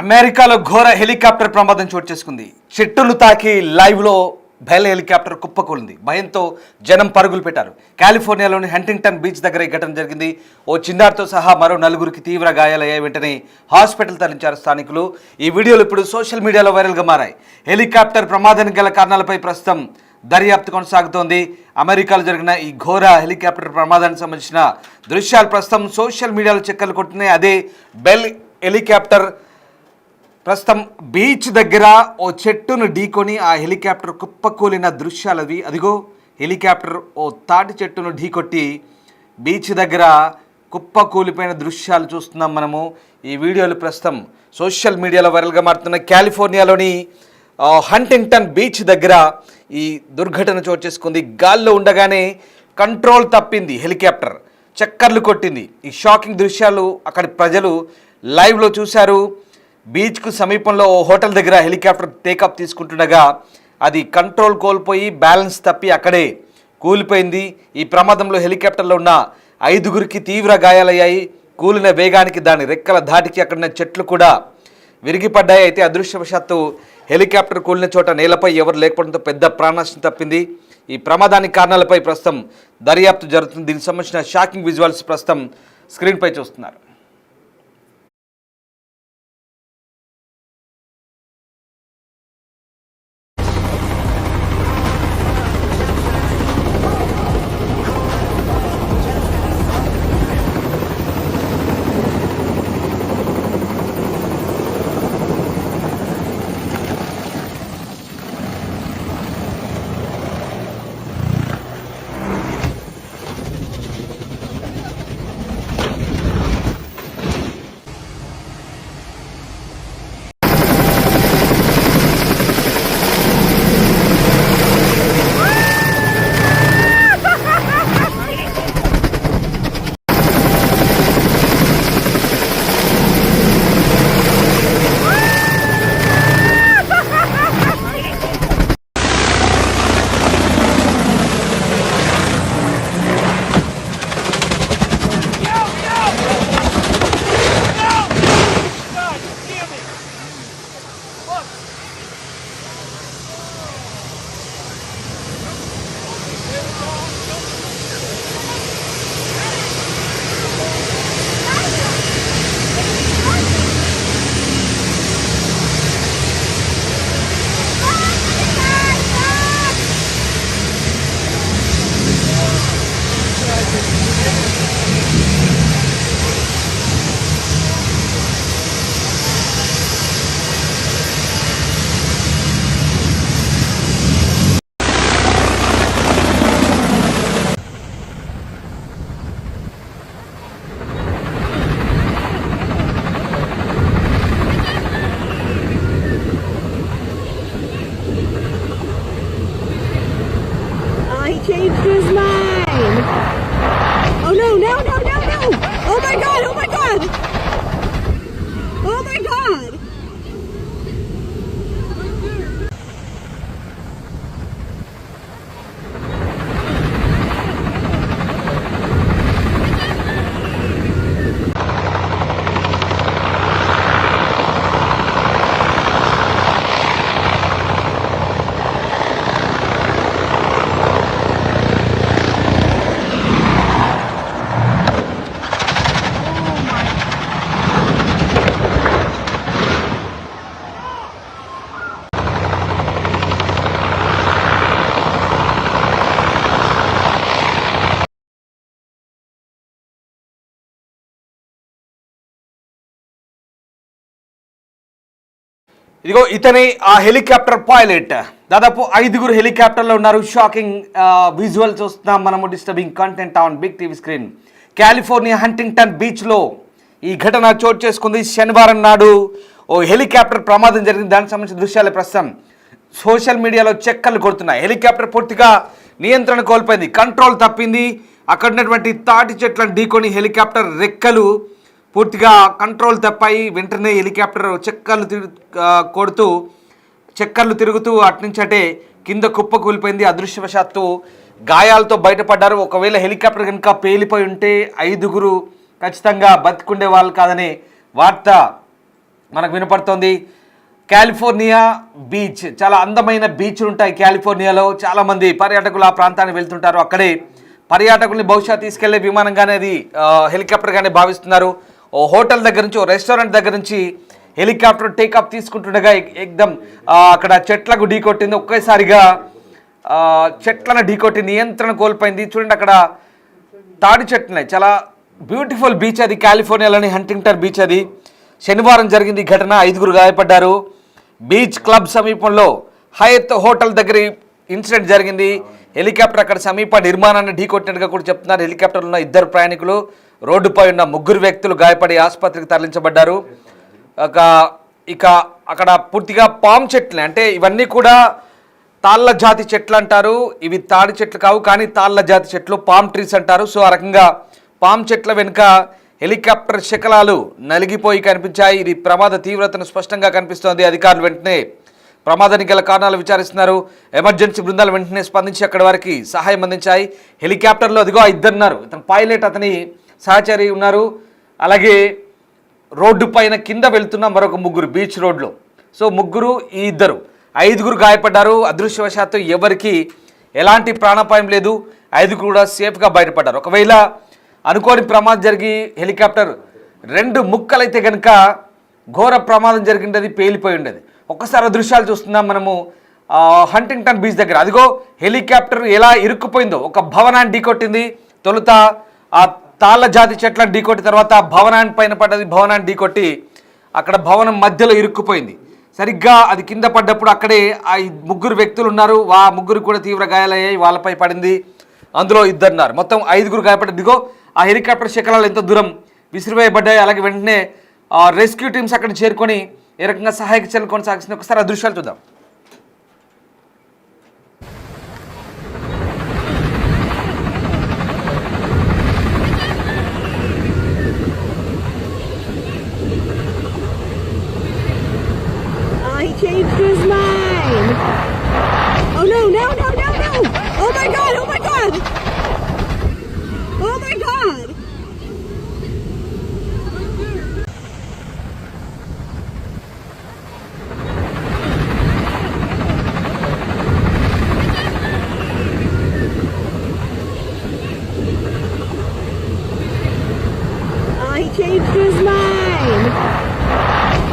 అమెరికాలో ఘోర హెలికాప్టర్ ప్రమాదం చోటు చేసుకుంది. చెట్టును తాకి లైవ్లో బయల్ హెలికాప్టర్ కుప్పకూలింది. భయంతో జనం పరుగులు పెట్టారు. కాలిఫోర్నియాలోని హంటింగ్టన్ బీచ్ దగ్గర ఈ ఘటన జరిగింది. ఓ చిన్నారితో సహా మరో నలుగురికి తీవ్ర గాయాలయ్యాయి. వెంటనే హాస్పిటల్ తరలించారు స్థానికులు. ఈ వీడియోలు ఇప్పుడు సోషల్ మీడియాలో వైరల్గా మారాయి. హెలికాప్టర్ ప్రమాదానికి గల కారణాలపై ప్రస్తుతం దర్యాప్తు కొనసాగుతోంది. అమెరికాలో జరిగిన ఈ ఘోర హెలికాప్టర్ ప్రమాదానికి సంబంధించిన దృశ్యాలు ప్రస్తుతం సోషల్ మీడియాలో చక్కర్లు కొట్టున్నాయి. అదే బెల్ హెలికాప్టర్ ప్రస్తుతం బీచ్ దగ్గర ఓ చెట్టును ఢీకొని ఆ హెలికాప్టర్ కుప్పకూలిన దృశ్యాలు అవి. అదిగో హెలికాప్టర్ ఓ తాటి చెట్టును ఢీకొట్టి బీచ్ దగ్గర కుప్పకూలిపోయిన దృశ్యాలు చూస్తున్నాం మనము. ఈ వీడియోలు ప్రస్తుతం సోషల్ మీడియాలో వైరల్గా మారుతున్న కాలిఫోర్నియాలోని హంటింగ్టన్ బీచ్ దగ్గర ఈ దుర్ఘటన చోటు చేసుకుంది. గాల్లో ఉండగానే కంట్రోల్ తప్పింది హెలికాప్టర్, చక్కర్లు కొట్టింది. ఈ షాకింగ్ దృశ్యాలు అక్కడి ప్రజలు లైవ్లో చూశారు. బీచ్కు సమీపంలో ఓ హోటల్ దగ్గర హెలికాప్టర్ టేకాఫ్ తీసుకుంటుండగా అది కంట్రోల్ కోల్పోయి బ్యాలెన్స్ తప్పి అక్కడే కూలిపోయింది. ఈ ప్రమాదంలో హెలికాప్టర్లో ఉన్న 5గురికి తీవ్ర గాయాలయ్యాయి. కూలిన వేగానికి దాని రెక్కల ధాటికి అక్కడున్న చెట్లు కూడా విరిగిపడ్డాయి. అయితే అదృష్టవశాత్తు హెలికాప్టర్ కూలిన చోట నేలపై ఎవరు లేకపోవడంతో పెద్ద ప్రాణనష్టం తప్పింది. ఈ ప్రమాదానికి కారణాలపై ప్రస్తుతం దర్యాప్తు జరుగుతుంది. దీనికి సంబంధించిన షాకింగ్ విజువల్స్ ప్రస్తుతం స్క్రీన్పై చూస్తున్నారు. Changed his mind. Oh no, no, no, no, no. Oh my god, oh my god. Oh my god. ఇదిగో ఇతనే ఆ హెలికాప్టర్ పైలట్. దాదాపు 5గురు హెలికాప్టర్లో ఉన్నారు. షాకింగ్ విజువల్ చూస్తున్నాం మనము. Disturbing content on big TV screen. California Huntington బీచ్లో ఈ ఘటన చోటు చేసుకుంది. శనివారం నాడు ఓ హెలికాప్టర్ ప్రమాదం జరిగింది. దానికి సంబంధించిన దృశ్యాలు ప్రస్తుతం సోషల్ మీడియాలో చక్కర్లు కొడుతున్నాయి. హెలికాప్టర్ పూర్తిగా నియంత్రణ కోల్పోయింది, కంట్రోల్ తప్పింది. అక్కడ ఉన్నటువంటి తాటి చెట్లను ఢీకొని హెలికాప్టర్ రెక్కలు పూర్తిగా కంట్రోల్ తప్పాయి. వెంటనే హెలికాప్టర్ చక్కర్లు తిరుగుతూ అట్నుంచి అటే కింద కుప్ప కూలిపోయింది. అదృష్టవశాత్తు గాయాలతో బయటపడ్డారు. ఒకవేళ హెలికాప్టర్ కనుక పేలిపోయి ఉంటే 5గురు ఖచ్చితంగా బతికుండే వాళ్ళు కాదనే వార్త మనకు వినపడుతోంది. కాలిఫోర్నియా బీచ్, చాలా అందమైన బీచ్లు ఉంటాయి కాలిఫోర్నియాలో. చాలామంది పర్యాటకులు ఆ ప్రాంతానికి వెళ్తుంటారు. అక్కడే పర్యాటకుల్ని బహుశా తీసుకెళ్లే విమానంగానే అది హెలికాప్టర్గానే భావిస్తున్నారు. ఓ హోటల్ దగ్గర నుంచి, ఓ రెస్టారెంట్ దగ్గర నుంచి హెలికాప్టర్ టేకాఫ్ తీసుకుంటుండగా ఎక్దమ్ అక్కడ చెట్లకు ఢీకొట్టింది. ఒకేసారిగా చెట్లను ఢీకొట్టి నియంత్రణ కోల్పోయింది. చూడండి, అక్కడ తాడి చెట్లున్నాయి. చాలా బ్యూటిఫుల్ బీచ్ అది, కాలిఫోర్నియాలోని హంటింగ్టన్ బీచ్ అది. శనివారం జరిగింది ఈ ఘటన. 5 గాయపడ్డారు. బీచ్ క్లబ్ సమీపంలో హయత్ హోటల్ దగ్గర ఇన్సిడెంట్ జరిగింది. హెలికాప్టర్ అక్కడ సమీప నిర్మాణాన్ని ఢీకొట్టినట్టుగా కూడా చెప్తున్నారు. హెలికాప్టర్లో ఉన్న 2 ప్రయాణికులు, రోడ్డుపై ఉన్న 3 వ్యక్తులు గాయపడి ఆసుపత్రికి తరలించబడ్డారు. ఇక అక్కడ పూర్తిగా పామ్ చెట్లు, అంటే ఇవన్నీ కూడా తాళ్ళ జాతి చెట్లు అంటారు. ఇవి తాడి చెట్లు కావు, కానీ తాళ్ళ జాతి చెట్లు, పామ్ ట్రీస్ అంటారు. సో ఆ రకంగా పామ్ చెట్ల వెనుక హెలికాప్టర్ శకలాలు నలిగిపోయి కనిపించాయి. ఇది ప్రమాద తీవ్రతను స్పష్టంగా కనిపిస్తోంది. అధికారులు వెంటనే ప్రమాదానికి గల కారణాలు విచారిస్తున్నారు. ఎమర్జెన్సీ బృందాలు వెంటనే స్పందించి అక్కడి వారికి సహాయం అందించాయి. హెలికాప్టర్లో అదిగో 2 ఉన్నారు. ఇతను పైలట్, అతని సహచరి ఉన్నారు. అలాగే రోడ్డు పైన కింద వెళ్తున్న మరొక 3 బీచ్ రోడ్లో. సో 3, ఈ 2, 5 గాయపడ్డారు. అదృష్టవశాత్తు ఎవరికి ఎలాంటి ప్రాణాపాయం లేదు. 5 కూడా సేఫ్గా బయటపడ్డారు. ఒకవేళ అనుకోని ప్రమాదం జరిగి హెలికాప్టర్ 2 ముక్కలైతే కనుక ఘోర ప్రమాదం జరిగింది, పేలిపోయి ఉండేది. ఒక్కసారి దృశ్యాలు చూస్తున్నాం మనము హంటింగ్టన్ బీచ్ దగ్గర. అదిగో హెలికాప్టర్ ఎలా ఇరుక్కుపోయిందో. ఒక భవనాన్ని ఢీకొట్టింది. తొలుత ఆ తాళ్ళ జాతి చెట్లను ఢీకొట్టి తర్వాత భవనాన్ని పైన పడ్డది. భవనాన్ని ఢీకొట్టి అక్కడ భవనం మధ్యలో ఇరుక్కుపోయింది. సరిగ్గా అది కింద పడ్డప్పుడు అక్కడే ఆ 3 వ్యక్తులు ఉన్నారు. ఆ 3 కూడా తీవ్ర గాయాలయ్యాయి. వాళ్ళపై పడింది. అందులో 2 ఉన్నారు. మొత్తం 5 గాయపడ్డారు. ఇదిగో ఆ హెలికాప్టర్ శకలాలు ఎంత దూరం విసిరివేయబడ్డాయి. అలాగే వెంటనే రెస్క్యూ టీమ్స్ అక్కడ చేరుకొని ఏ రకంగా సహాయక చర్యలు కొనసాగిస్తుంది. ఒకసారి ఆ దృశ్యాలు చూద్దాం. He changed his mind. Oh no, no, no, no, no! Oh my god, oh my god! Oh my god! He changed his mind.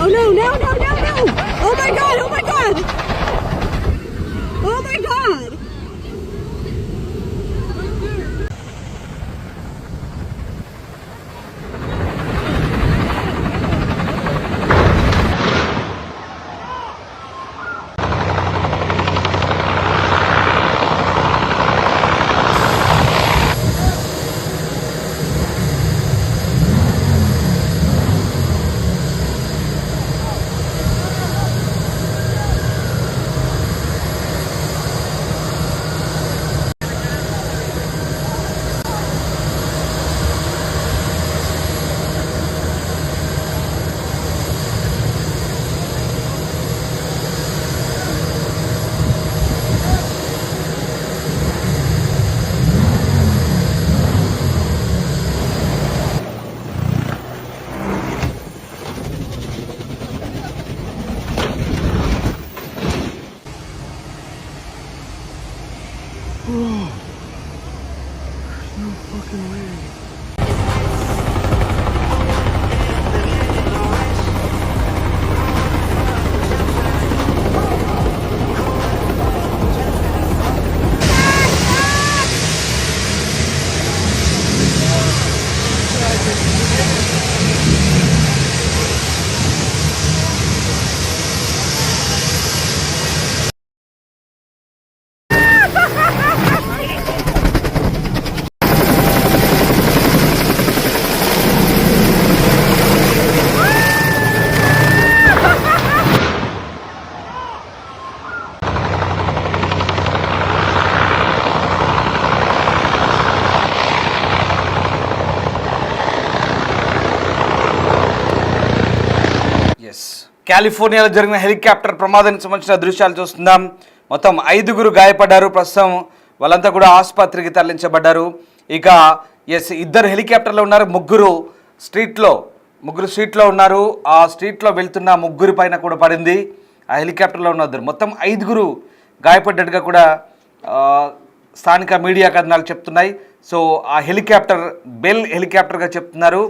Oh no, no, no, no, no! Oh my god, oh my god! Oh my god! కాలిఫోర్నియాలో జరిగిన helicopter ప్రమాదానికి సంబంధించిన దృశ్యాలు చూస్తున్నాం. మొత్తం 5 గాయపడ్డారు. ప్రస్తుతం వాళ్ళంతా కూడా ఆసుపత్రికి తరలించబడ్డారు. ఇక 2 హెలికాప్టర్లో ఉన్నారు. 3 స్ట్రీట్లో ముగ్గురు స్ట్రీట్లో ఉన్నారు. ఆ స్ట్రీట్లో వెళ్తున్న ముగ్గురి పైన కూడా పడింది. ఆ హెలికాప్టర్లో ఉన్న మొత్తం 5గురు గాయపడ్డట్టుగా కూడా స్థానిక మీడియా కథనాలు చెప్తున్నాయి. సో ఆ హెలికాప్టర్ బెల్ హెలికాప్టర్గా చెప్తున్నారు.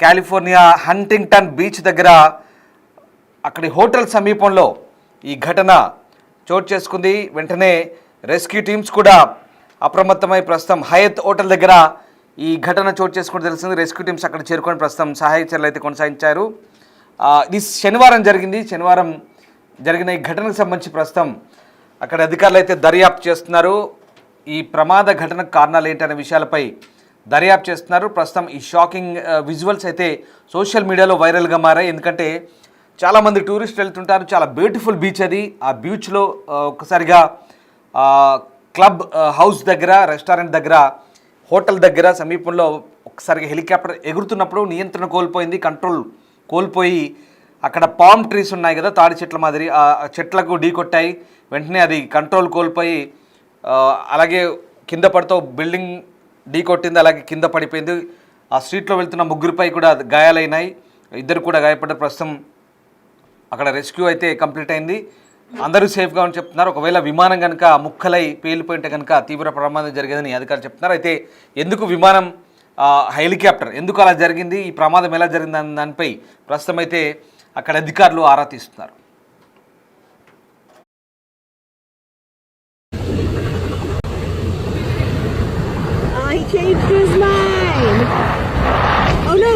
కాలిఫోర్నియా హంటింగ్టన్ బీచ్ దగ్గర అక్కడి హోటల్ సమీపంలో ఈ ఘటన చోటు చేసుకుంది. వెంటనే రెస్క్యూ టీమ్స్ కూడా అప్రమత్తమై ప్రస్తుతం హయత్ హోటల్ దగ్గర ఈ ఘటన చోటు చేసుకుంటూ తెలిసింది. రెస్క్యూ టీమ్స్ అక్కడ చేరుకొని ప్రస్తుతం సహాయ చర్యలు అయితే కొనసాగించారు. ఇది శనివారం జరిగింది. శనివారం జరిగిన ఈ ఘటనకు సంబంధించి ప్రస్తుతం అక్కడ అధికారులు అయితే దర్యాప్తు చేస్తున్నారు. ఈ ప్రమాద ఘటనకు కారణాలు ఏంటనే విషయాలపై దర్యాప్తు చేస్తున్నారు. ప్రస్తుతం ఈ షాకింగ్ విజువల్స్ అయితే సోషల్ మీడియాలో వైరల్గా మారాయి. ఎందుకంటే చాలామంది టూరిస్టులు వెళ్తుంటారు. చాలా బ్యూటిఫుల్ బీచ్ అది. ఆ బీచ్లో ఒక్కసారిగా క్లబ్ హౌస్ దగ్గర, రెస్టారెంట్ దగ్గర, హోటల్ దగ్గర సమీపంలో ఒకసారిగా హెలికాప్టర్ ఎగురుతున్నప్పుడు నియంత్రణ కోల్పోయింది. కంట్రోల్ కోల్పోయి అక్కడ పామ్ ట్రీస్ ఉన్నాయి కదా, తాడి చెట్ల మాదిరి, ఆ చెట్లకు ఢీ కొట్టాయి. వెంటనే అది కంట్రోల్ కోల్పోయి అలాగే కింద పడుతూ బిల్డింగ్ ఢీ కొట్టింది. అలాగే కింద పడిపోయింది. ఆ స్ట్రీట్లో వెళ్తున్న ముగ్గురిపై కూడా గాయాలైనాయి. ఇద్దరు కూడా గాయపడ్డారు. ప్రస్తుతం అక్కడ రెస్క్యూ అయితే కంప్లీట్ అయింది. అందరూ సేఫ్గా అని చెప్తున్నారు. ఒకవేళ విమానం కనుక ముక్కలై పేలిపోయింటే కనుక తీవ్ర ప్రమాదం జరిగేదని అధికారులు చెప్తున్నారు. అయితే ఎందుకు విమానం హెలికాప్టర్ ఎందుకు అలా జరిగింది, ఈ ప్రమాదం ఎలా జరిగింది అన్న దానిపై ప్రస్తుతం అయితే అక్కడ అధికారులు ఆరా తీస్తున్నారు. He changed his mind.